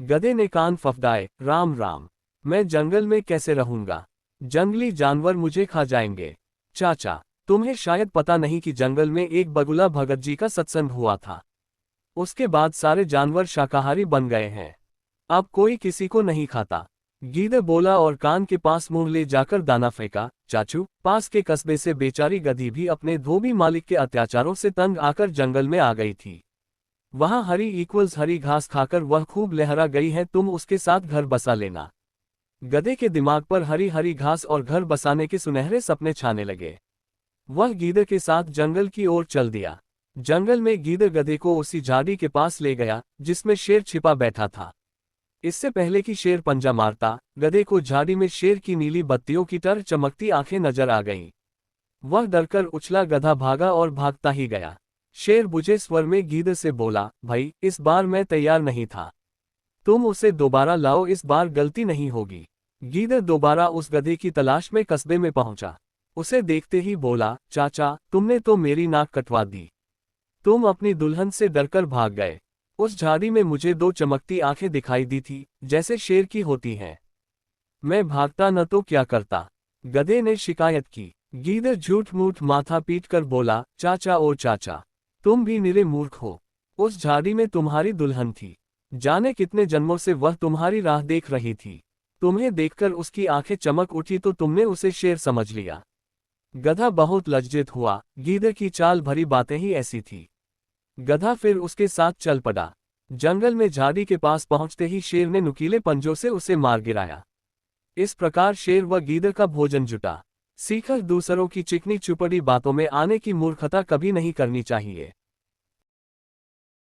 गधे ने कान फफडाए, राम राम। मैं जंगल में कैसे रहूंगा? जंगली जानवर मुझे खा जाएंगे। चाचा, तुम्हें शायद पता नहीं कि जंगल में एक बगुला भगत जी का सत्संग हुआ था। उसके बाद सारे जानवर शाकाहारी बन गए हैं। अब कोई किसी को नहीं खाता। गीदड़ बोला और कान के पास मुंह ले जाकर दाना फेंका। चाचू, पास के कस्बे से बेचारी गधी भी अपने धोबी मालिक के अत्याचारों से तंग आकर जंगल में आ गई थी। वहां हरी घास खाकर वह खूब लहरा गई है। तुम उसके साथ घर बसा लेना। गधे के दिमाग पर हरी हरी घास और घर बसाने के सुनहरे सपने छाने लगे। वह गीदड़ के साथ जंगल की ओर चल दिया। जंगल में गीदड़ गधे को उसी झाड़ी के पास ले गया जिसमें शेर छिपा बैठा था। इससे पहले कि शेर पंजा मारता, गधे को झाड़ी में शेर की नीली बत्तियों की तरह चमकती आंखें नजर आ गईं। वह डरकर उछला, गधा भागा और भागता ही गया। शेर बुझे स्वर में गीदड़ से बोला, भाई, इस बार मैं तैयार नहीं था। तुम उसे दोबारा लाओ, इस बार गलती नहीं होगी। गीदड़ दोबारा उस गधे की तलाश में कस्बे में पहुंचा। उसे देखते ही बोला, चाचा, तुमने तो मेरी नाक कटवा दी। तुम अपनी दुल्हन से डरकर भाग गए। उस झाड़ी में मुझे दो चमकती आंखें दिखाई दी थी, जैसे शेर की होती हैं। मैं भागता न तो क्या करता? गधे ने शिकायत की। गीदड़ झूठ मूठ माथा पीट कर बोला, चाचा ओ चाचा, तुम भी निरे मूर्ख हो। उस झाड़ी में तुम्हारी दुल्हन थी। जाने कितने जन्मों से वह तुम्हारी राह देख रही थी। तुम्हें देखकर उसकी आंखें चमक उठी तो तुमने उसे शेर समझ लिया। गधा बहुत लज्जित हुआ। गीदड़ की चाल भरी बातें ही ऐसी थी। गधा फिर उसके साथ चल पड़ा। जंगल में झाड़ी के पास पहुंचते ही शेर ने नुकीले पंजों से उसे मार गिराया। इस प्रकार शेर व गीदड़ का भोजन जुटा। सीखकर दूसरों की चिकनी चुपड़ी बातों में आने की मूर्खता कभी नहीं करनी चाहिए।